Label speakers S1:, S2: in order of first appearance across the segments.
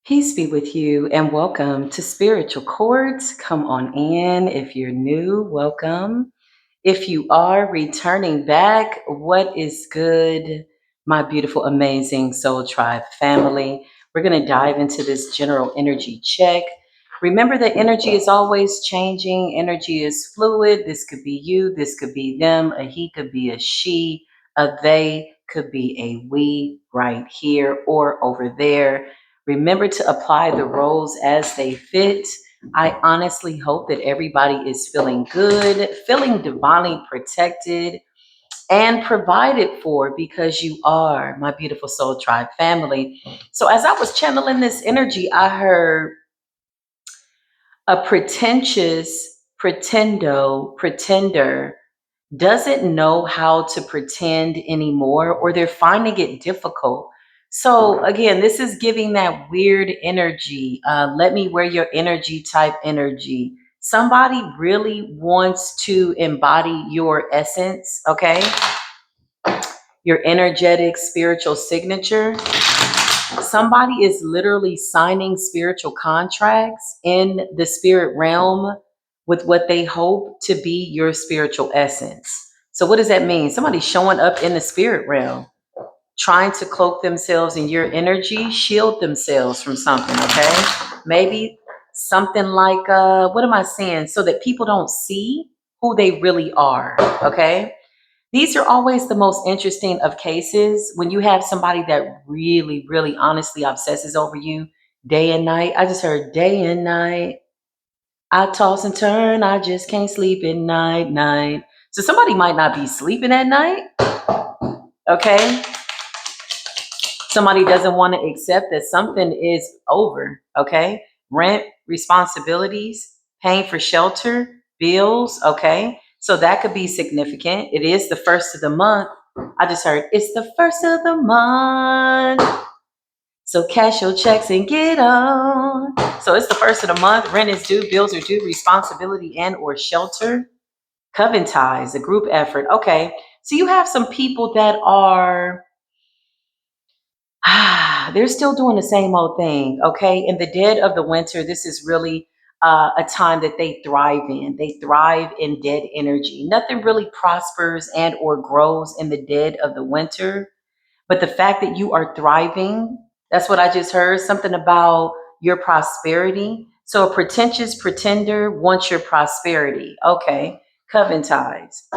S1: Peace be with you and welcome to Spiritual Chords. Come on in. If you're new, welcome. If you are returning back, what is good, my beautiful, amazing Soul Tribe family? We're going to dive into this general energy check. Remember that energy is always changing, energy is fluid. This could be you, this could be them, a he could be a she, a they could be a we right here or over there. Remember to apply the roles as they fit. I honestly hope that everybody is feeling good, feeling divinely protected and provided for because you are my beautiful soul tribe family. So, as I was channeling this energy, I heard a pretentious pretender doesn't know how to pretend anymore, or they're finding it difficult. So again, this is giving that weird energy. Let me wear your energy type energy. Somebody really wants to embody your essence, okay? Your energetic spiritual signature. Somebody is literally signing spiritual contracts in the spirit realm with what they hope to be your spiritual essence. So, what does that mean? Somebody's showing up in the spirit realm, trying to cloak themselves in your energy, shield themselves from something, okay? Maybe something like, what am I saying? So that people don't see who they really are, okay? These are always the most interesting of cases when you have somebody that really, really honestly obsesses over you day and night. I just heard day and night. I toss and turn. I just can't sleep at night. So somebody might not be sleeping at night. Okay. Somebody doesn't want to accept that something is over. Okay. Rent, responsibilities, paying for shelter, bills. Okay. So that could be significant. It is the first of the month. I just heard it's the first of the month. So cash your checks and get on. So it's the first of the month. Rent is due, bills are due, responsibility and or shelter. Coven ties, a group effort. Okay. So you have some people that are they're still doing the same old thing. Okay. In the dead of the winter, this is really a time that they thrive in. They thrive in dead energy. Nothing really prospers and or grows in the dead of the winter. But the fact that you are thriving, that's what I just heard, something about your prosperity. So a pretentious pretender wants your prosperity. Okay. Coven ties.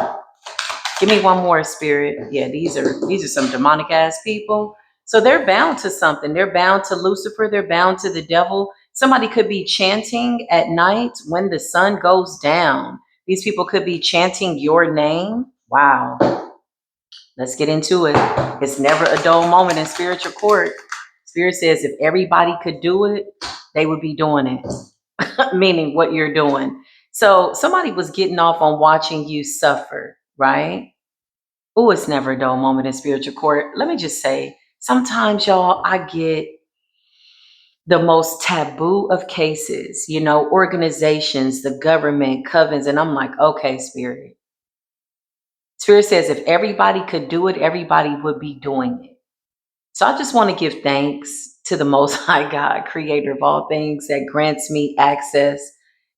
S1: Give me one more, spirit. Yeah, these are some demonic ass people. So they're bound to something. They're bound to Lucifer. They're bound to the devil. Somebody could be chanting at night when the sun goes down. These people could be chanting your name. Wow. Let's get into it. It's never a dull moment in spiritual court. Spirit says if everybody could do it, they would be doing it, meaning what you're doing. So somebody was getting off on watching you suffer, right? Oh, it's never a dull moment in spiritual court. Let me just say, sometimes, y'all, I get the most taboo of cases, organizations, the government, covens, and I'm like, okay, spirit. Spirit says if everybody could do it, everybody would be doing it. So I just want to give thanks to the Most High God, creator of all things, that grants me access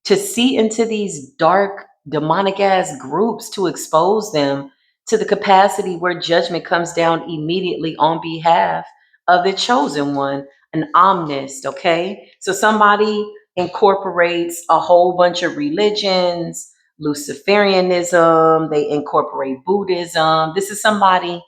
S1: to see into these dark, demonic ass groups to expose them to the capacity where judgment comes down immediately on behalf of the chosen one, an omnist. Okay. So somebody incorporates a whole bunch of religions, Luciferianism, they incorporate Buddhism. This is somebody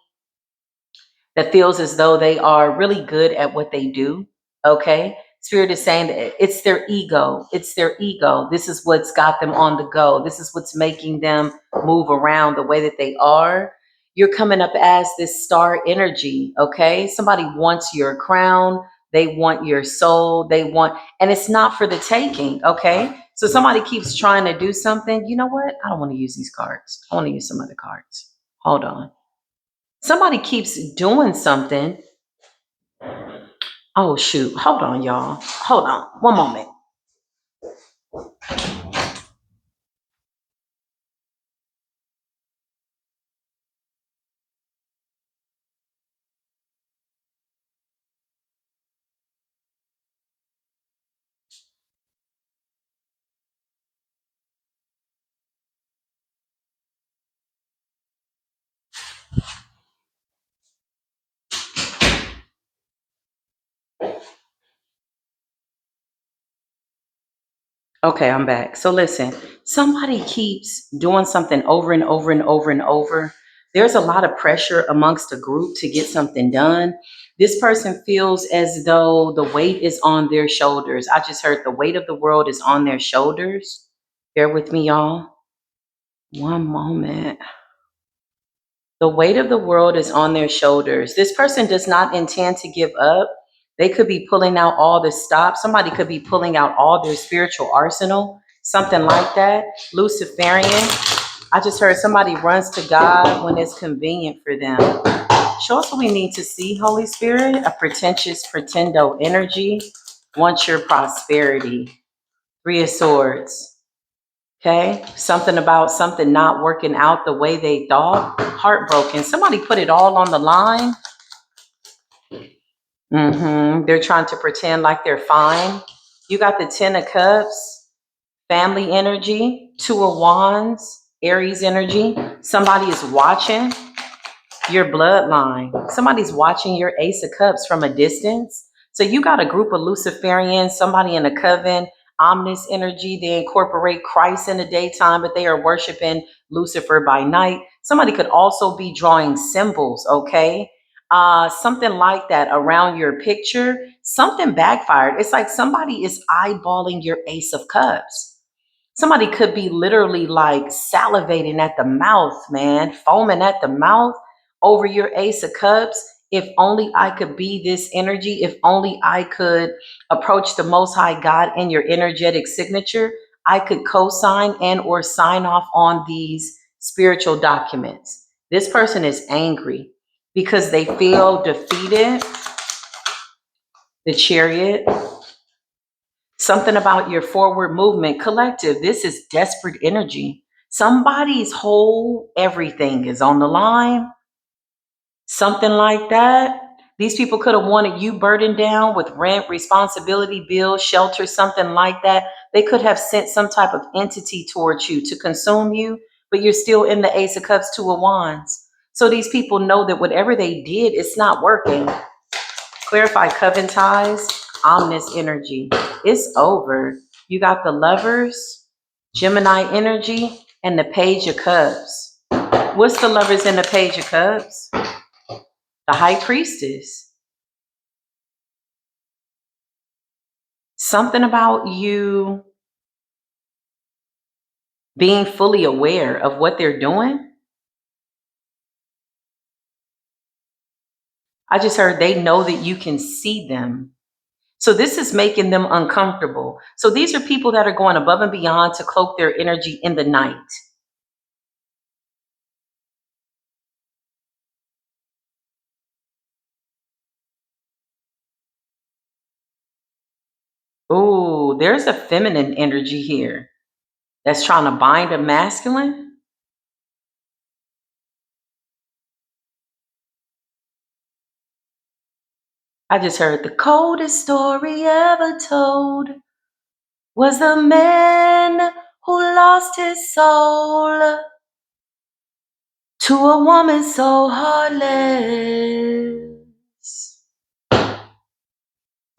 S1: that feels as though they are really good at what they do. Okay. Spirit is saying that it's their ego. It's their ego. This is what's got them on the go. This is what's making them move around the way that they are. You're coming up as this star energy. Okay. Somebody wants your crown. They want your soul. And it's not for the taking. Okay. So somebody keeps trying to do something. You know what? I don't want to use these cards. I want to use some other cards. Hold on. Somebody keeps doing something. Oh, shoot. Hold on, y'all. Hold on. One moment. Okay, I'm back. So listen, somebody keeps doing something over and over and over and over. There's a lot of pressure amongst a group to get something done. This person feels as though the weight is on their shoulders. I just heard the weight of the world is on their shoulders. Bear with me, y'all. One moment. The weight of the world is on their shoulders. This person does not intend to give up. They could be pulling out all the stops. Somebody could be pulling out all their spiritual arsenal, something like that. Luciferian. I just heard somebody runs to God when it's convenient for them. Show us what we need to see, Holy Spirit. A pretentious pretendo energy wants your prosperity. Three of Swords. Okay, something about something not working out the way they thought. Heartbroken. Somebody put it all on the line. They're trying to pretend like they're fine. You got the Ten of Cups, family energy, Two of Wands, Aries energy. Somebody is watching your bloodline. Somebody's watching your Ace of Cups from a distance. So you got a group of Luciferians, somebody in a coven, ominous energy. They incorporate Christ in the daytime, but they are worshiping Lucifer by night. Somebody could also be drawing symbols, okay? Something like that around your picture. Something backfired. It's like somebody is eyeballing your Ace of Cups. Somebody could be literally like salivating at the mouth, man, foaming at the mouth over your Ace of Cups. If only I could be this energy, if only I could approach the Most High God in your energetic signature, I could co-sign and or sign off on these spiritual documents. This person is angry because they feel defeated. The Chariot. Something about your forward movement. Collective, this is desperate energy. Somebody's whole everything is on the line. Something like that. These people could have wanted you burdened down with rent, responsibility, bills, shelter, something like that. They could have sent some type of entity towards you to consume you, but you're still in the Ace of Cups, Two of Wands. So these people know that whatever they did, it's not working. Clarify coven ties, ominous energy. It's over. You got the Lovers, Gemini energy, and the Page of Cups. What's the Lovers and the Page of Cups? The High Priestess. Something about you being fully aware of what they're doing. I just heard they know that you can see them. So this is making them uncomfortable. So these are people that are going above and beyond to cloak their energy in the night. Ooh, there's a feminine energy here that's trying to bind a masculine. I just heard the coldest story ever told was the man who lost his soul to a woman so heartless.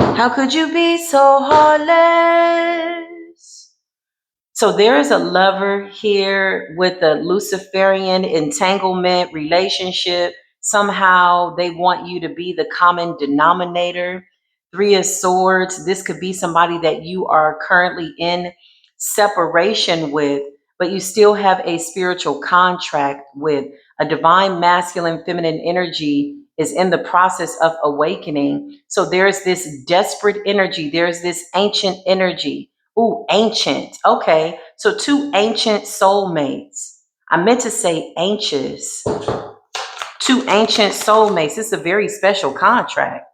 S1: How could you be so heartless? So there is a lover here with a Luciferian entanglement relationship. Somehow they want you to be the common denominator. Three of Swords. This could be somebody that you are currently in separation with, but you still have a spiritual contract with. A divine masculine feminine energy is in the process of awakening. So there's this desperate energy. There's this ancient energy. Ooh, ancient. Okay. So two ancient soulmates. I meant to say anxious. Two ancient soulmates. It's a very special contract.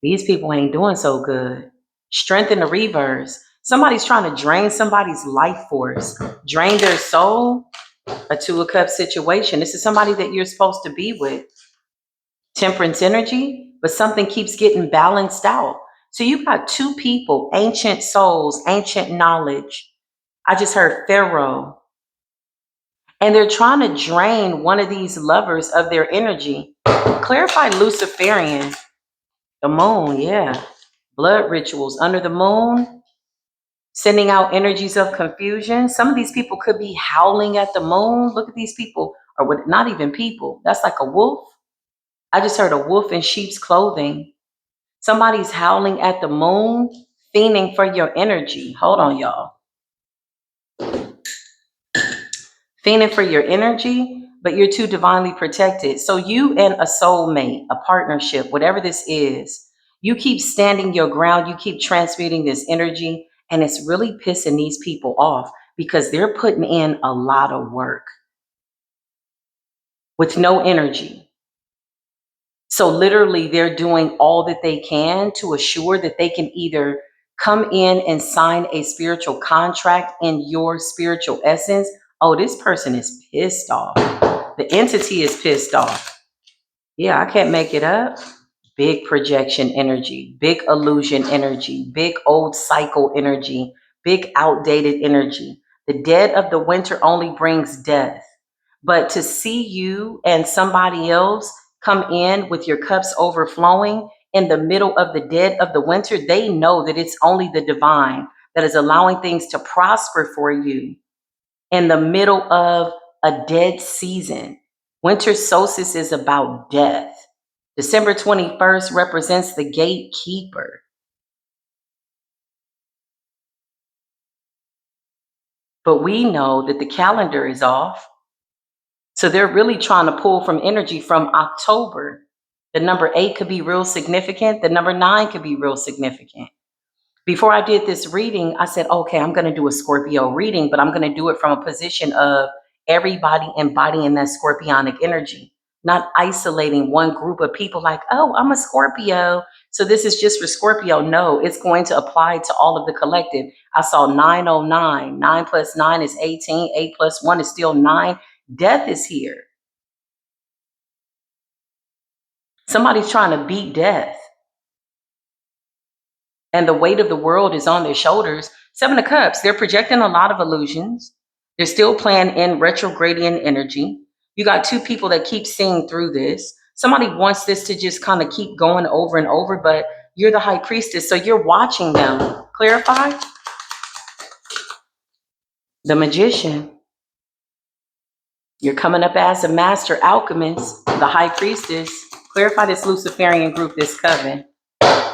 S1: These people ain't doing so good. Strength in the reverse. Somebody's trying to drain somebody's life force, drain their soul. A Two of Cups situation. This is somebody that you're supposed to be with. Temperance energy, but something keeps getting balanced out. So you got two people, ancient souls, ancient knowledge. I just heard Pharaoh. And they're trying to drain one of these lovers of their energy. Clarify Luciferian. The moon, yeah. Blood rituals under the moon, sending out energies of confusion. Some of these people could be howling at the moon. Look at these people, or what, not even people. That's like a wolf. I just heard a wolf in sheep's clothing. Somebody's howling at the moon, fiending for your energy. Hold on, y'all. Fiending for your energy, but you're too divinely protected. So you and a soulmate, a partnership, whatever this is, you keep standing your ground, you keep transmuting this energy, and it's really pissing these people off because they're putting in a lot of work with no energy. So literally they're doing all that they can to assure that they can either come in and sign a spiritual contract in your spiritual essence. Oh, this person is pissed off. The entity is pissed off. Yeah, I can't make it up. Big projection energy, big illusion energy, big old cycle energy, big outdated energy. The dead of the winter only brings death. But to see you and somebody else come in with your cups overflowing in the middle of the dead of the winter, they know that it's only the divine that is allowing things to prosper for you in the middle of a dead season. Winter solstice is about death. December 21st represents the gatekeeper. But we know that the calendar is off. So they're really trying to pull from energy from October. The number 8 could be real significant. The number 9 could be real significant. Before I did this reading, I said, okay, I'm going to do a Scorpio reading, but I'm going to do it from a position of everybody embodying that scorpionic energy, not isolating one group of people like, oh, I'm a Scorpio, so this is just for Scorpio. No, it's going to apply to all of the collective. I saw 909. 9 plus 9 is 18. 8 plus 1 is still 9. Death is here. Somebody's trying to beat death. And the weight of the world is on their shoulders. 7 of Cups, they're projecting a lot of illusions. They're still playing in retrogradian energy. You got 2 people that keep seeing through this. Somebody wants this to just kind of keep going over and over, but you're the high priestess, so you're watching them. Clarify? The magician. You're coming up as a master alchemist, the high priestess. Clarify this Luciferian group, this coven.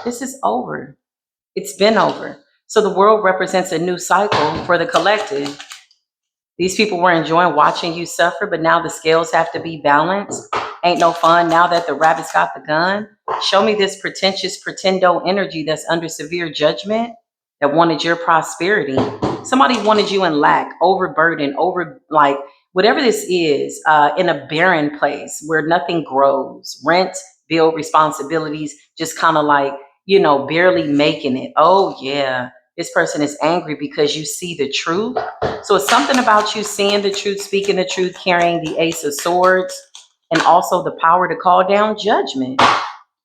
S1: This is over. It's been over. So the world represents a new cycle for the collective. These people were enjoying watching you suffer, but now the scales have to be balanced. Ain't no fun now that the rabbit's got the gun. Show me this pretentious pretendo energy that's under severe judgment that wanted your prosperity. Somebody wanted you in lack, overburdened, over like whatever this is, in a barren place where nothing grows. Rent, bill, responsibilities, just kind of like, barely making it. Oh yeah, this person is angry because you see the truth. So it's something about you seeing the truth, speaking the truth, carrying the Ace of Swords, and also the power to call down judgment.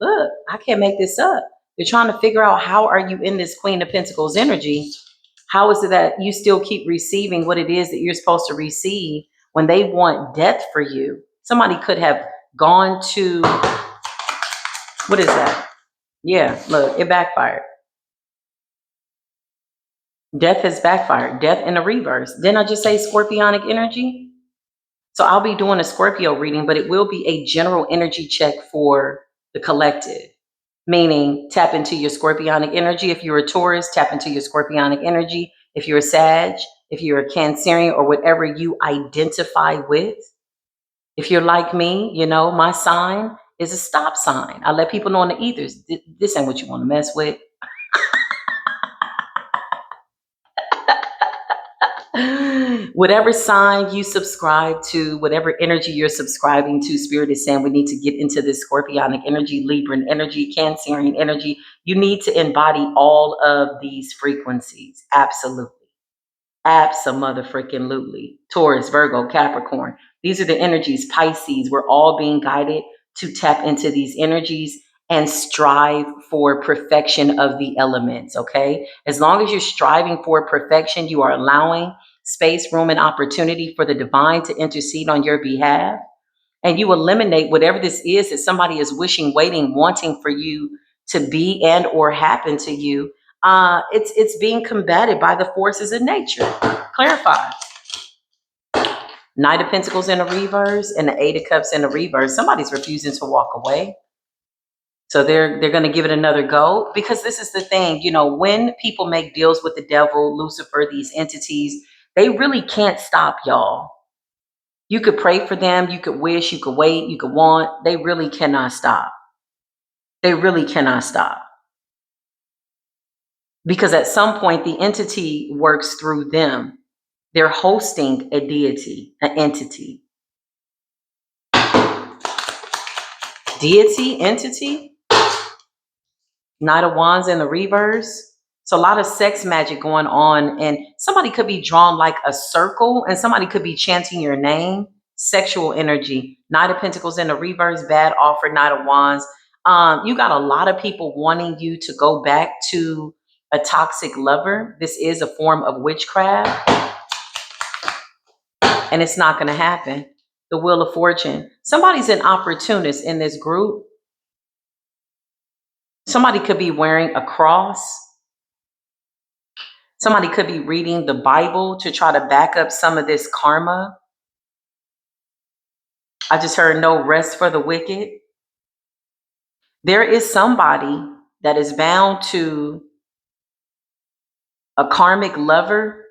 S1: Look, I can't make this up. They're trying to figure out, how are you in this Queen of Pentacles energy? How is it that you still keep receiving what it is that you're supposed to receive when they want death for you? Somebody could have gone to, what is that? Yeah, look, it backfired. Death has backfired. Death in the reverse. Didn't I just say scorpionic energy? So I'll be doing a Scorpio reading, but it will be a general energy check for the collective. Meaning tap into your scorpionic energy. If you're a Taurus, tap into your scorpionic energy. If you're a Sag, if you're a Cancerian, or whatever you identify with. If you're like me, my sign is a stop sign. I let people know in the ethers, this ain't what you want to mess with. Whatever sign you subscribe to, whatever energy you're subscribing to, Spirit is saying we need to get into this scorpionic energy, Libran energy, Cancerian energy. You need to embody all of these frequencies. Absolutely. Abso-mother-freaking-lutely. Taurus, Virgo, Capricorn. These are the energies. Pisces. We're all being guided to tap into these energies and strive for perfection of the elements, okay? As long as you're striving for perfection, you are allowing space, room, and opportunity for the divine to intercede on your behalf. And you eliminate whatever this is that somebody is wishing, waiting, wanting for you to be and or happen to you. It's being combated by the forces of nature. Clarify. Knight of Pentacles in the reverse and the Eight of Cups in the reverse. Somebody's refusing to walk away. So they're going to give it another go, because this is the thing, when people make deals with the devil, Lucifer, these entities, they really can't stop y'all. You could pray for them, you could wish, you could wait, you could want. They really cannot stop. They really cannot stop. Because at some point, the entity works through them. They're hosting a deity, an entity. Deity, entity, Knight of Wands in the reverse. So a lot of sex magic going on, and somebody could be drawn like a circle, and somebody could be chanting your name. Sexual energy. Knight of Pentacles in the reverse, bad offer, Knight of Wands. You got a lot of people wanting you to go back to a toxic lover. This is a form of witchcraft, and it's not going to happen. The Wheel of Fortune. Somebody's an opportunist in this group. Somebody could be wearing a cross. Somebody could be reading the Bible to try to back up some of this karma. I just heard no rest for the wicked. There is somebody that is bound to a karmic lover,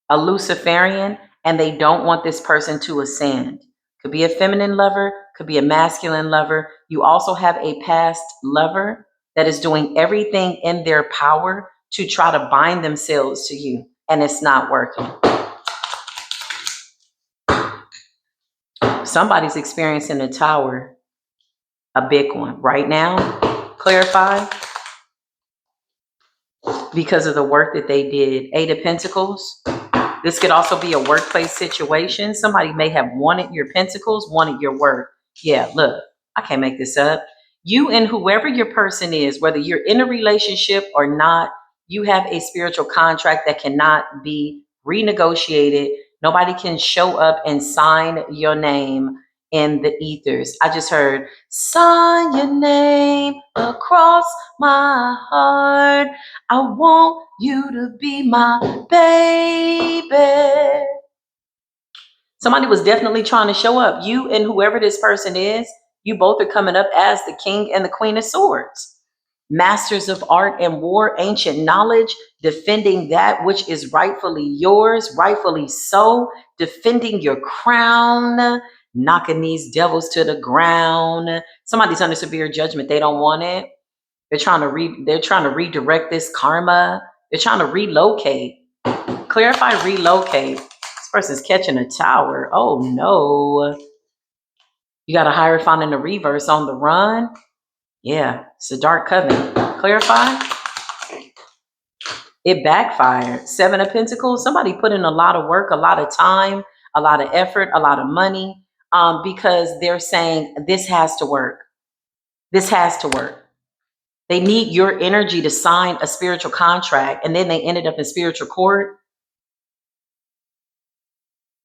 S1: a Luciferian, and they don't want this person to ascend. Could be a feminine lover, could be a masculine lover. You also have a past lover that is doing everything in their power to try to bind themselves to you, and it's not working. Somebody's experiencing a tower, a big one right now. Clarify. Because of the work that they did. Eight of Pentacles. This could also be a workplace situation. Somebody may have wanted your pentacles, wanted your work. Yeah, look, I can't make this up. You and whoever your person is, whether you're in a relationship or not, you have a spiritual contract that cannot be renegotiated. Nobody can show up and sign your name in the ethers. I just heard, sign your name across my heart. I want you to be my baby. Somebody was definitely trying to show up. You and whoever this person is, you both are coming up as the King and the Queen of Swords. Masters of art and war, ancient knowledge, defending that which is rightfully yours, rightfully so, defending your crown, knocking these devils to the ground. Somebody's under severe judgment. They don't want it. They're trying to redirect this karma. They're trying to relocate. Clarify, relocate. This person's catching a tower. Oh no. You got a Hierophant in the reverse on the run. Yeah, it's a dark coven. Clarify. It backfired. Seven of Pentacles. Somebody put in a lot of work, a lot of time, a lot of effort, a lot of money, because they're saying this has to work. This has to work. They need your energy to sign a spiritual contract, and then they ended up in spiritual court.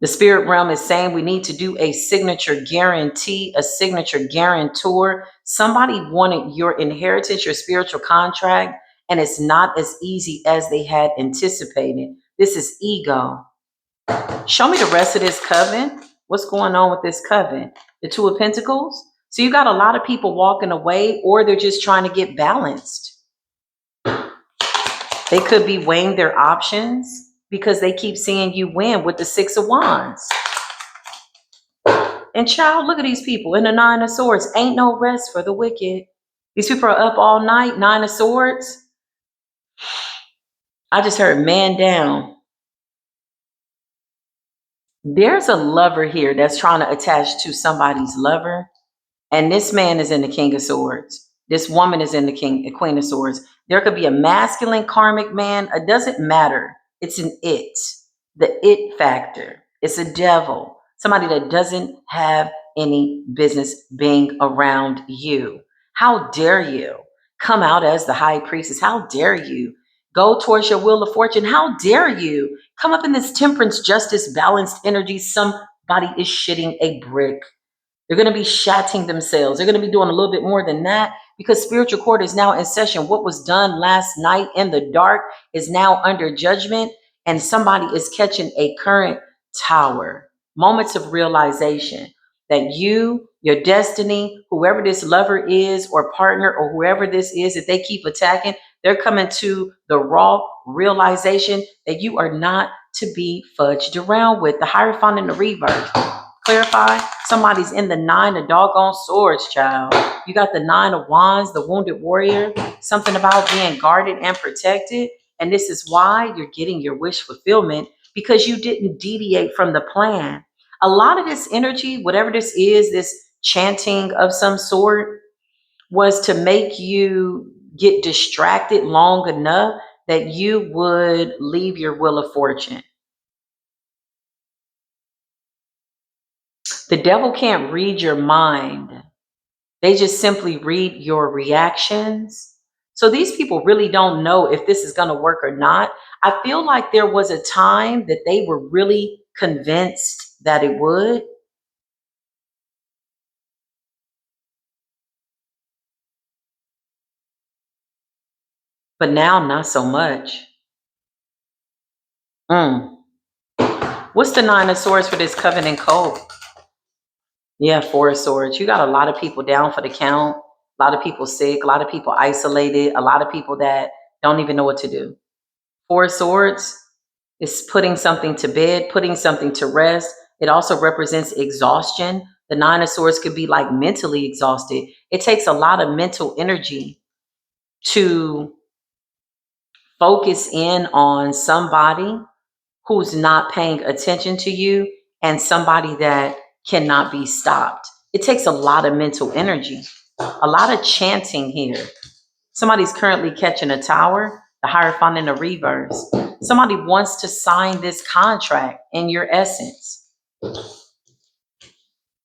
S1: The spirit realm is saying we need to do a signature guarantee, a signature guarantor. Somebody wanted your inheritance, your spiritual contract, and it's not as easy as they had anticipated. This is ego. Show me the rest of this coven. What's going on with this coven? The Two of Pentacles. So you got a lot of people walking away, or they're just trying to get balanced. They could be weighing their options because they keep seeing you win with the Six of Wands. And child, look at these people in the Nine of Swords. Ain't no rest for the wicked. These people are up all night. Nine of Swords. I just heard man down. There's a lover here that's trying to attach to somebody's lover. And this man is in the King of Swords. This woman is in the Queen of Swords. There could be a masculine karmic man. It doesn't matter. It's an it. The it factor. It's a devil. Somebody that doesn't have any business being around you. How dare you come out as the high priestess? How dare you Go towards your wheel of fortune. How dare you come up in this temperance, justice, balanced energy? Somebody is shitting a brick. They're going to be shatting themselves. They're going to be doing a little bit more than that because spiritual court is now in session. What was done last night in the dark is now under judgment, and somebody is catching a current tower. Moments of realization that you, your destiny, whoever this lover is or partner or whoever this is that they keep attacking, they're coming to the raw realization that you are not to be fudged around with. The Hierophant in the reverse. Clarify, somebody's in the nine of doggone swords, child. You got the nine of wands, the wounded warrior, something about being guarded and protected. And this is why you're getting your wish fulfillment, because you didn't deviate from the plan. A lot of this energy, whatever this is, this chanting of some sort, was to make you get distracted long enough that you would leave your wheel of fortune. The devil can't read your mind. They just simply read your reactions. So these people really don't know if this is going to work or not. I feel like there was a time that they were really convinced that it would, but now not so much. Mm. What's the nine of swords for this covenant code? Yeah, four of swords. You got a lot of people down for the count, a lot of people sick, a lot of people isolated, a lot of people that don't even know what to do. Four of swords is putting something to bed, putting something to rest. It also represents exhaustion. The nine of swords could be like mentally exhausted. It takes a lot of mental energy to focus in on somebody who's not paying attention to you and somebody that cannot be stopped. It takes a lot of mental energy, a lot of chanting here. Somebody's currently catching a tower, the Hierophant in the reverse. Somebody wants to sign this contract in your essence.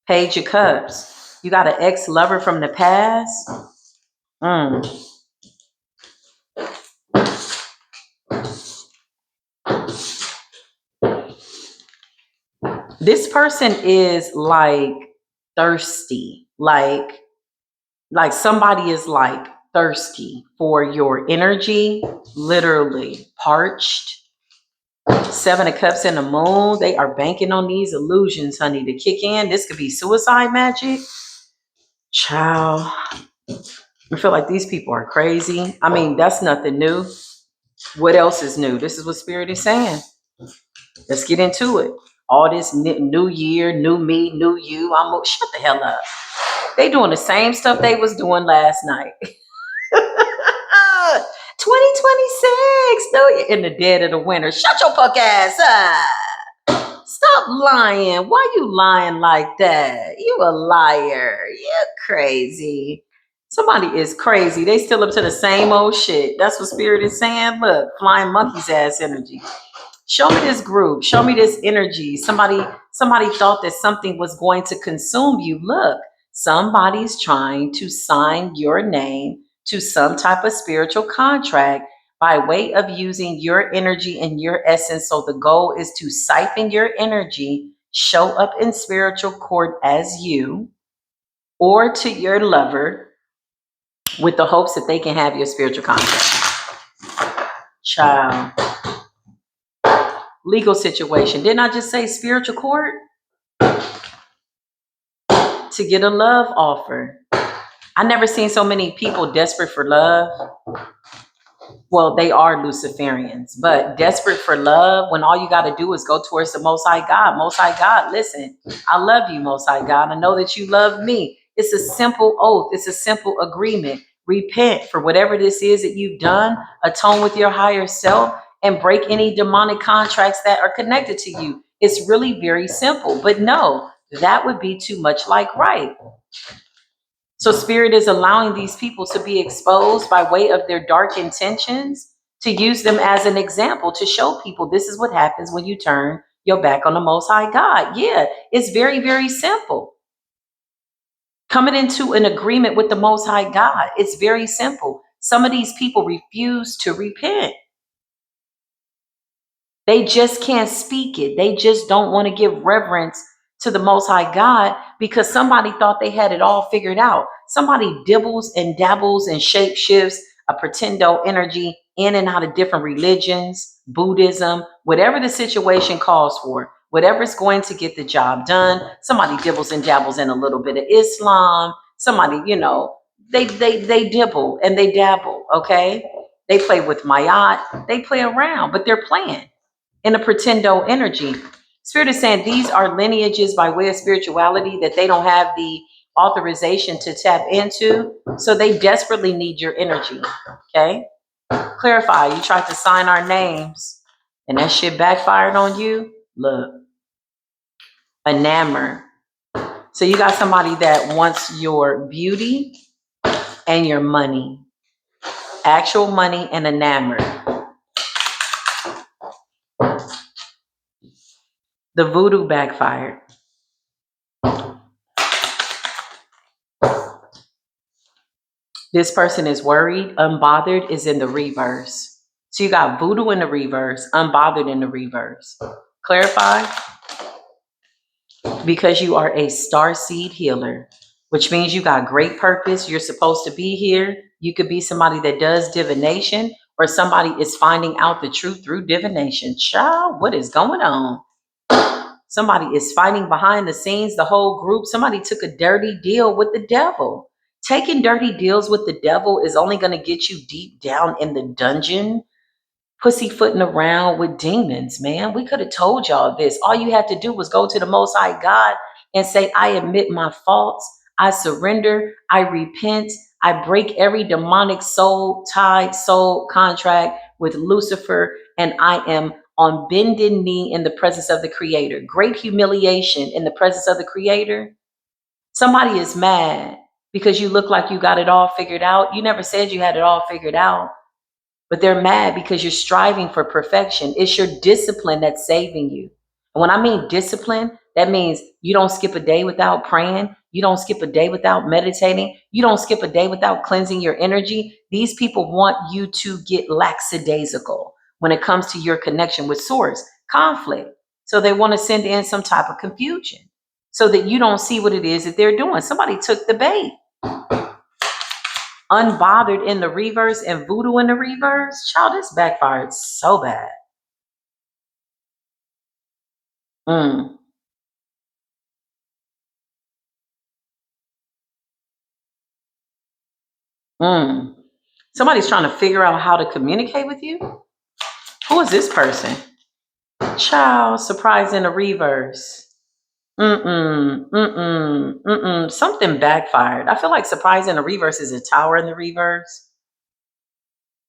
S1: Page of Cups. You got an ex-lover from the past. Mm. This person is like thirsty, like somebody is like thirsty for your energy, literally parched. Seven of Cups and the Moon. They are banking on these illusions, honey, to kick in. This could be suicide magic. Child, I feel like these people are crazy. I mean, that's nothing new. What else is new? This is what Spirit is saying. Let's get into it. All this new year, new me, new you. Shut the hell up. They doing the same stuff they was doing last night. 2026. No, you're in the dead of the winter. Shut your punk ass up. Stop lying. Why you lying like that? You a liar. You're crazy. Somebody is crazy. They still up to the same old shit. That's what Spirit is saying. Look, flying monkeys ass energy. Show me this group. Show me this energy. Somebody thought that something was going to consume you. Look, somebody's trying to sign your name to some type of spiritual contract by way of using your energy and your essence. So the goal is to siphon your energy, show up in spiritual court as you or to your lover with the hopes that they can have your spiritual contract. Child. Legal situation. Didn't I just say spiritual court? To get a love offer. I never seen so many people desperate for love. Well, they are Luciferians, but desperate for love when all you got to do is go towards the Most High God. Most High God, listen, I love you, Most High God. I know that you love me. It's a simple oath. It's a simple agreement. Repent for whatever this is that you've done. Atone with your higher self and break any demonic contracts that are connected to you. It's really very simple, but no, that would be too much like right. So Spirit is allowing these people to be exposed by way of their dark intentions, to use them as an example, to show people this is what happens when you turn your back on the Most High God. Yeah, it's very, very simple. Coming into an agreement with the Most High God, it's very simple. Some of these people refuse to repent. They just can't speak it. They just don't want to give reverence to the Most High God because somebody thought they had it all figured out. Somebody dibbles and dabbles and shape shifts a pretendo energy in and out of different religions, Buddhism, whatever the situation calls for, whatever's going to get the job done. Somebody dibbles and dabbles in a little bit of Islam. Somebody, they dibble and they dabble, okay? They play with Mayat. They play around, but they're playing in a pretendo energy. Spirit is saying these are lineages by way of spirituality that they don't have the authorization to tap into. So they desperately need your energy. Okay. Clarify. You tried to sign our names and that shit backfired on you. Look, enamor. So you got somebody that wants your beauty and your money, actual money and enamored. The voodoo backfired. This person is worried. Unbothered is in the reverse. So you got voodoo in the reverse, unbothered in the reverse. Clarify? Because you are a star seed healer, which means you got great purpose. You're supposed to be here. You could be somebody that does divination, or somebody is finding out the truth through divination. Child, what is going on? Somebody is fighting behind the scenes, the whole group. Somebody took a dirty deal with the devil. Taking dirty deals with the devil is only going to get you deep down in the dungeon, pussyfooting around with demons, man. We could have told y'all this. All you had to do was go to the Most High God and say, I admit my faults. I surrender. I repent. I break every demonic soul tie, soul contract with Lucifer, and I am on bended knee in the presence of the Creator. Great humiliation in the presence of the Creator. Somebody is mad because you look like you got it all figured out. You never said you had it all figured out, but they're mad because you're striving for perfection. It's your discipline that's saving you. And when I mean discipline, that means you don't skip a day without praying. You don't skip a day without meditating. You don't skip a day without cleansing your energy. These people want you to get lackadaisical when it comes to your connection with source, conflict. So they want to send in some type of confusion so that you don't see what it is that they're doing. Somebody took the bait. Unbothered in the reverse and voodoo in the reverse. Child, this backfired so bad. Mm, mm. Somebody's trying to figure out how to communicate with you. Who is this person? Child, surprise in the reverse. Something backfired. I feel like surprise in the reverse is a tower in the reverse.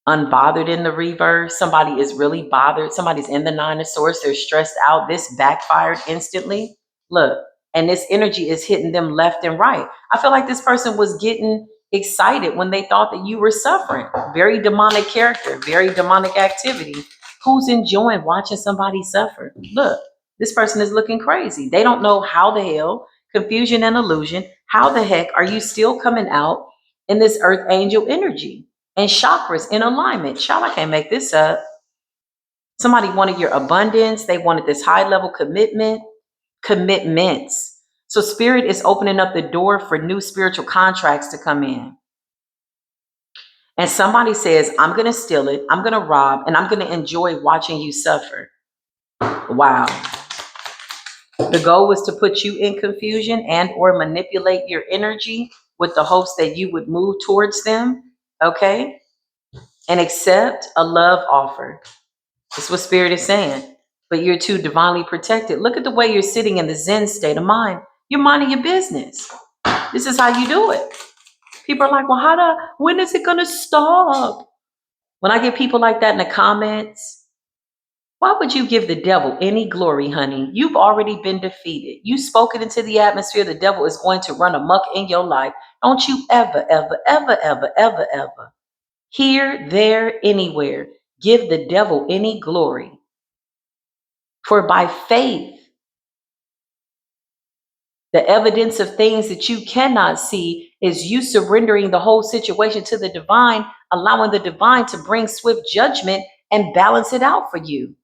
S1: Unbothered in the reverse. Somebody is really bothered. Somebody's in the nine of swords. They're stressed out. This backfired instantly. Look, and this energy is hitting them left and right. I feel like this person was getting excited when they thought that you were suffering. Very demonic character, very demonic activity. Who's enjoying watching somebody suffer? Look, this person is looking crazy. They don't know how the hell, confusion and illusion, how the heck are you still coming out in this earth angel energy? And chakras in alignment. Child, I can't make this up. Somebody wanted your abundance. They wanted this high level commitments. So spirit is opening up the door for new spiritual contracts to come in. And somebody says, I'm going to steal it. I'm going to rob, and I'm going to enjoy watching you suffer. Wow. The goal was to put you in confusion and or manipulate your energy with the hopes that you would move towards them. Okay. And accept a love offer. That's what spirit is saying. But you're too divinely protected. Look at the way you're sitting in the Zen state of mind. You're minding your business. This is how you do it. People are like, well, when is it going to stop? When I get people like that in the comments, why would you give the devil any glory, honey? You've already been defeated. You spoke it into the atmosphere. The devil is going to run amok in your life. Don't you ever, ever, ever, ever, ever, ever, here, there, anywhere, give the devil any glory. For by faith, the evidence of things that you cannot see is you surrendering the whole situation to the divine, allowing the divine to bring swift judgment and balance it out for you.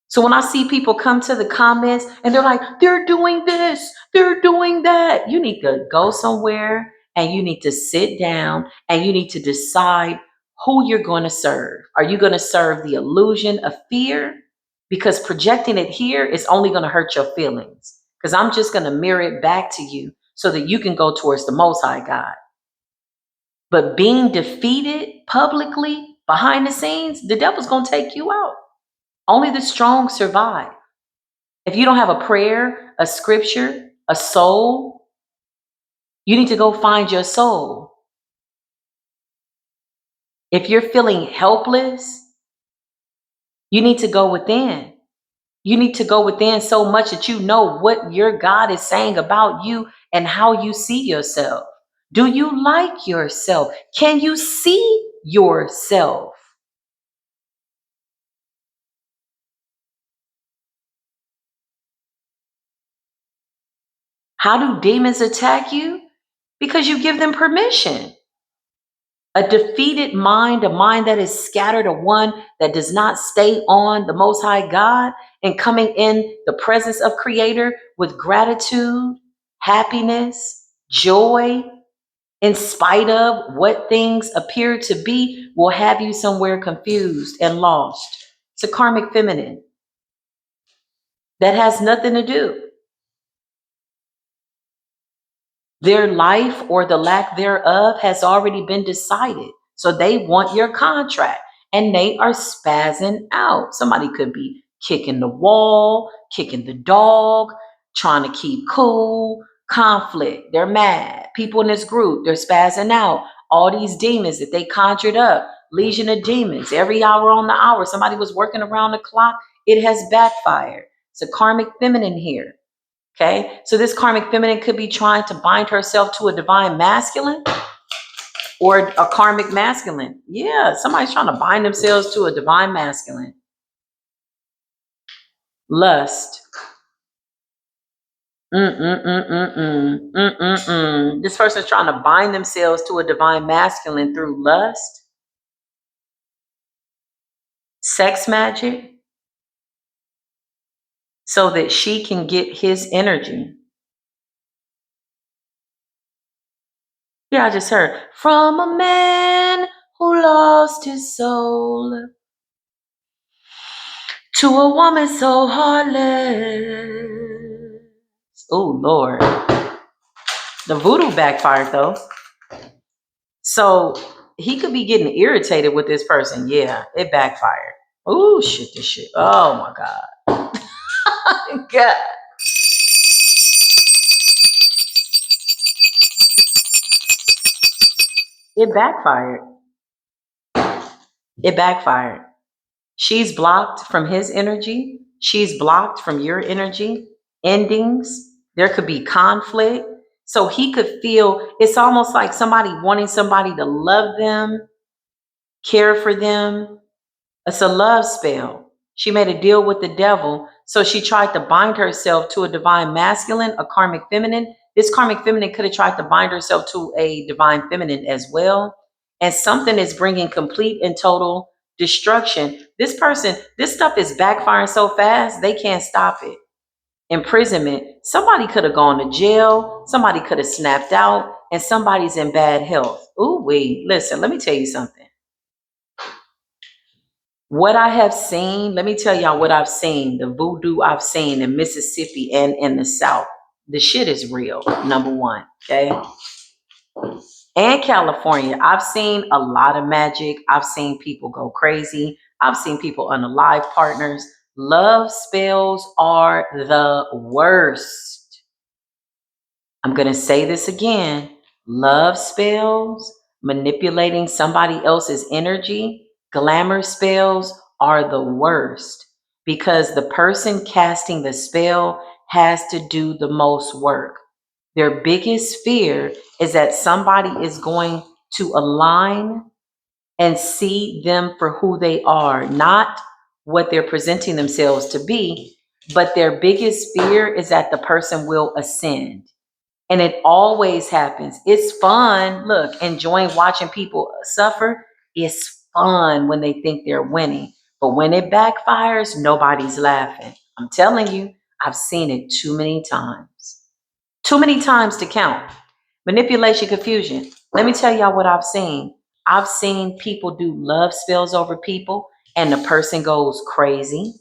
S1: So when I see people come to the comments and they're like, they're doing this, they're doing that, you need to go somewhere and you need to sit down and you need to decide who you're going to serve. Are you going to serve the illusion of fear? Because projecting it here is only going to hurt your feelings. Because I'm just going to mirror it back to you so that you can go towards the Most High God. But being defeated publicly behind the scenes, the devil's going to take you out. Only the strong survive. If you don't have a prayer, a scripture, a soul, you need to go find your soul. If you're feeling helpless, you need to go within. You need to go within so much that you know what your God is saying about you and how you see yourself. Do you like yourself? Can you see yourself? How do demons attack you? Because you give them permission. A defeated mind, a mind that is scattered, a one that does not stay on the Most High God and coming in the presence of Creator with gratitude, happiness, joy, in spite of what things appear to be, will have you somewhere confused and lost. It's a karmic feminine that has nothing to do. Their life or the lack thereof has already been decided. So they want your contract and they are spazzing out. Somebody could be kicking the wall, kicking the dog, trying to keep cool, conflict. They're mad. People in this group, they're spazzing out. All these demons that they conjured up, legion of demons, every hour on the hour, somebody was working around the clock. It has backfired. It's a karmic feminine here. Okay, so this karmic feminine could be trying to bind herself to a divine masculine or a karmic masculine. Yeah, somebody's trying to bind themselves to a divine masculine. Lust. This person's trying to bind themselves to a divine masculine through lust, sex magic, so that she can get his energy. Yeah, I just heard from a man who lost his soul to a woman so heartless. Oh, Lord. The voodoo backfired, though. So he could be getting irritated with this person. Yeah, it backfired. Oh, shit, this shit. Oh, my God. God. It backfired. It backfired. She's blocked from his energy. She's blocked from your energy. Endings. There could be conflict. So he could feel it's almost like somebody wanting somebody to love them, care for them. It's a love spell. She made a deal with the devil. So she tried to bind herself to a divine masculine, a karmic feminine. This karmic feminine could have tried to bind herself to a divine feminine as well. And something is bringing complete and total destruction. This person, this stuff is backfiring so fast, they can't stop it. Imprisonment. Somebody could have gone to jail. Somebody could have snapped out. And somebody's in bad health. Ooh, wait, listen, let me tell you something. What I have seen, let me tell y'all what I've seen, the voodoo I've seen in Mississippi and in the South. The shit is real, number one, okay? And California, I've seen a lot of magic. I've seen people go crazy. I've seen people unalive partners. Love spells are the worst. I'm going to say this again. Love spells, manipulating somebody else's energy, glamour spells are the worst because the person casting the spell has to do the most work. Their biggest fear is that somebody is going to align and see them for who they are, not what they're presenting themselves to be, but their biggest fear is that the person will ascend. And it always happens. It's fun. Look, enjoying watching people suffer. It's fun when they think they're winning. But when it backfires, nobody's laughing. I'm telling you, I've seen it too many times. Too many times to count. Manipulation, confusion. Let me tell y'all what I've seen. I've seen people do love spells over people and the person goes crazy.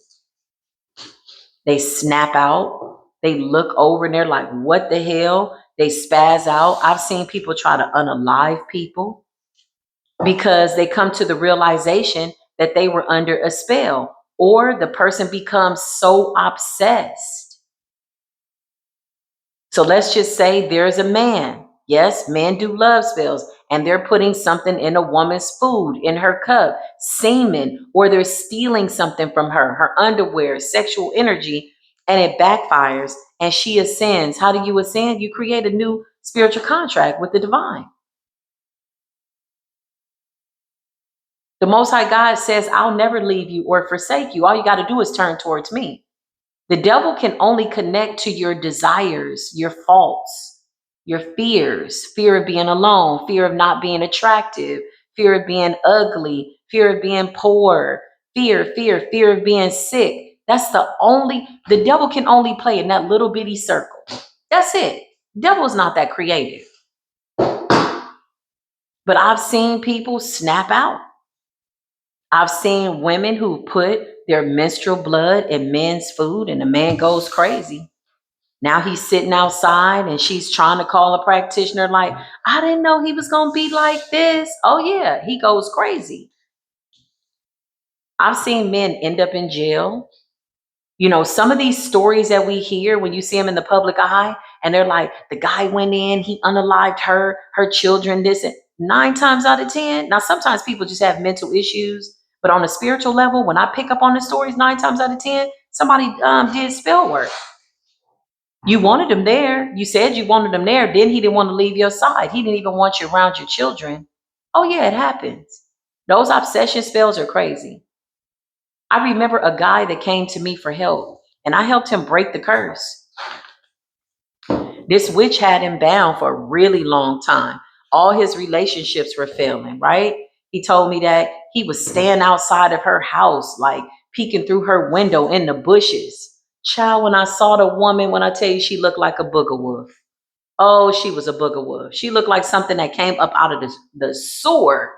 S1: They snap out. They look over and they're like, what the hell? They spaz out. I've seen people try to unalive people because they come to the realization that they were under a spell, or the person becomes so obsessed. So let's just say there's a man. Yes, men do love spells, and they're putting something in a woman's food, in her cup, semen, or they're stealing something from her, her underwear, sexual energy, and it backfires and she ascends. How do you ascend? You create a new spiritual contract with the divine. The Most High God says, I'll never leave you or forsake you. All you got to do is turn towards me. The devil can only connect to your desires, your faults, your fears, fear of being alone, fear of not being attractive, fear of being ugly, fear of being poor, fear of being sick. The devil can only play in that little bitty circle. That's it. Devil's not that creative. But I've seen people snap out. I've seen women who put their menstrual blood in men's food and the man goes crazy. Now he's sitting outside and she's trying to call a practitioner like, I didn't know he was going to be like this. Oh yeah, he goes crazy. I've seen men end up in jail. You know, some of these stories that we hear when you see them in the public eye and they're like, the guy went in, he unalived her children, this and 9 times out of 10. Now, sometimes people just have mental issues, but on a spiritual level, when I pick up on the stories 9 times out of 10, somebody did spell work. You wanted him there. You said you wanted him there. Then he didn't want to leave your side. He didn't even want you around your children. Oh yeah, it happens. Those obsession spells are crazy. I remember a guy that came to me for help and I helped him break the curse. This witch had him bound for a really long time. All his relationships were failing, right? He told me that he was staying outside of her house, like peeking through her window in the bushes. Child, when I saw the woman, when I tell you she looked like a booger wolf. Oh, she was a booger wolf. She looked like something that came up out of the sewer.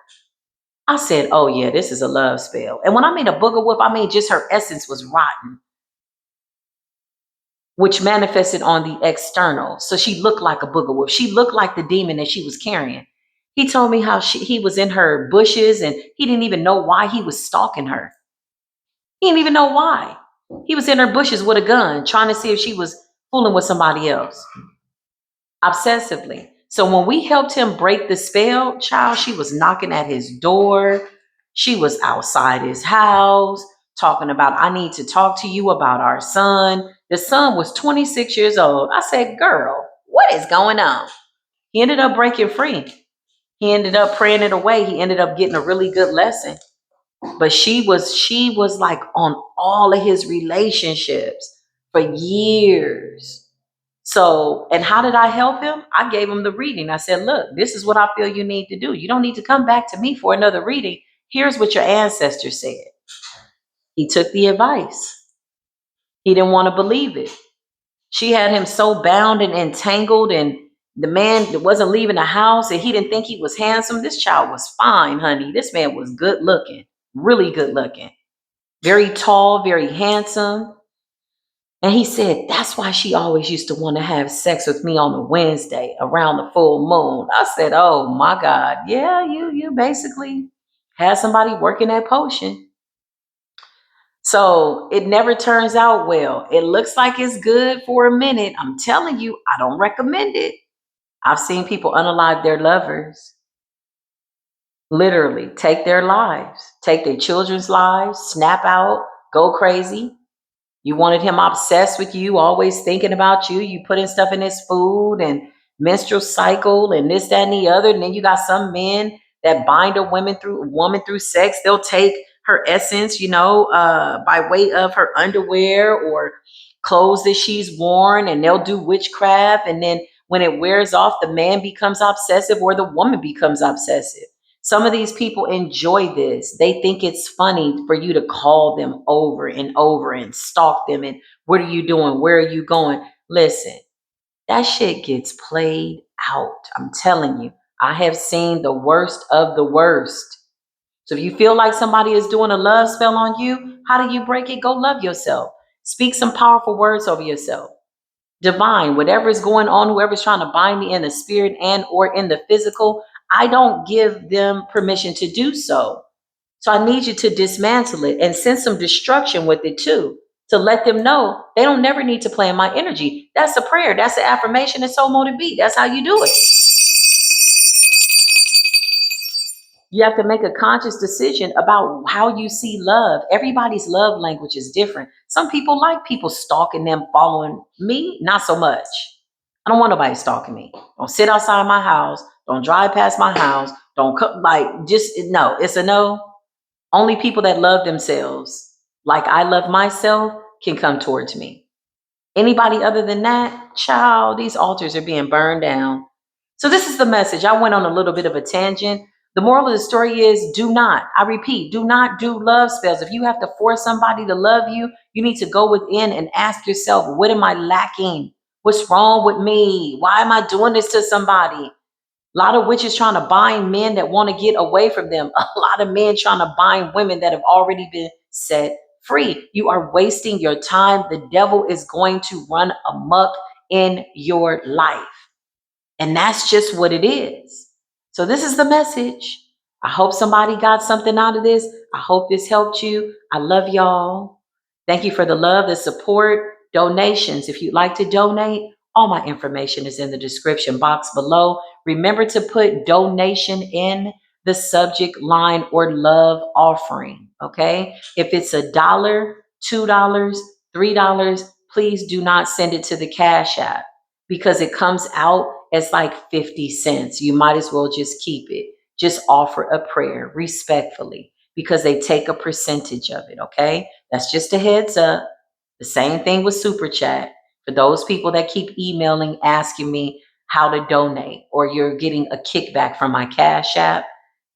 S1: I said, oh yeah, this is a love spell. And when I mean a booger wolf, I mean just her essence was rotten, which manifested on the external. So she looked like a booger wolf. She looked like the demon that she was carrying. He told me how he was in her bushes and he didn't even know why he was stalking her. He didn't even know why. He was in her bushes with a gun, trying to see if she was fooling with somebody else. Obsessively. So when we helped him break the spell, child, she was knocking at his door. She was outside his house talking about, I need to talk to you about our son. The son was 26 years old. I said, girl, what is going on? He ended up breaking free. He ended up praying it away. He ended up getting a really good lesson. But she was like on all of his relationships for years. So, and how did I help him? I gave him the reading. I said, look, this is what I feel you need to do. You don't need to come back to me for another reading. Here's what your ancestors said. He took the advice. He didn't want to believe it. She had him so bound and entangled, and the man wasn't leaving the house, and he didn't think he was handsome. This child was fine, honey. This man was good looking, really good looking, very tall, very handsome. And he said, that's why she always used to want to have sex with me on a Wednesday around the full moon. I said, oh my God. Yeah, you basically had somebody working that potion. So it never turns out well. It looks like it's good for a minute. I'm telling you, I don't recommend it. I've seen people unalive their lovers, literally take their lives, take their children's lives, snap out, go crazy. You wanted him obsessed with you, always thinking about you. You putting stuff in his food and menstrual cycle and this, that, and the other. And then you got some men that bind a woman through sex. They'll take her essence, by way of her underwear or clothes that she's worn, and they'll do witchcraft. And then when it wears off, the man becomes obsessive or the woman becomes obsessive. Some of these people enjoy this. They think it's funny for you to call them over and over and stalk them and what are you doing? Where are you going? Listen, that shit gets played out. I'm telling you, I have seen the worst of the worst. So if you feel like somebody is doing a love spell on you, how do you break it? Go love yourself. Speak some powerful words over yourself. Divine, whatever is going on, whoever's trying to bind me in the spirit and or in the physical, I don't give them permission to do so. So I need you to dismantle it and send some destruction with it too, to let them know they don't never need to play in my energy. That's a prayer. That's an affirmation. It's soul motive beat. That's how you do it. You have to make a conscious decision about how you see love. Everybody's love language is different. Some people like people stalking them, following me, not so much. I don't want nobody stalking me. Don't sit outside my house. Don't drive past my house. Don't cook, like, just no. It's a no. Only people that love themselves, like I love myself, can come towards me. Anybody other than that, child, these altars are being burned down. So this is the message. I went on a little bit of a tangent. The moral of the story is do not, I repeat, do not do love spells. If you have to force somebody to love you, you need to go within and ask yourself, what am I lacking? What's wrong with me? Why am I doing this to somebody? A lot of witches trying to bind men that want to get away from them. A lot of men trying to bind women that have already been set free. You are wasting your time. The devil is going to run amok in your life. And that's just what it is. So this is the message. I hope somebody got something out of this. I hope this helped you. I love y'all. Thank you for the love, the support, donations. If you'd like to donate, all my information is in the description box below. Remember to put donation in the subject line or love offering. Okay. If it's $1, $2, $3, please do not send it to the Cash App because it comes out as like 50 cents. You might as well just keep it. Just offer a prayer respectfully because they take a percentage of it. Okay. That's just a heads up. The same thing with Super Chat. For those people that keep emailing, asking me how to donate, or you're getting a kickback from my Cash App,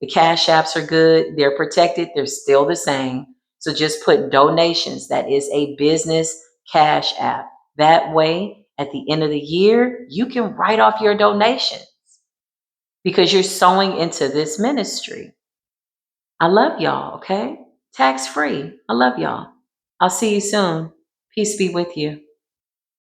S1: the Cash Apps are good. They're protected. They're still the same. So just put donations. That is a business Cash App. That way, at the end of the year, you can write off your donations because you're sowing into this ministry. I love y'all, okay? Tax free. I love y'all. I'll see you soon. Peace be with you.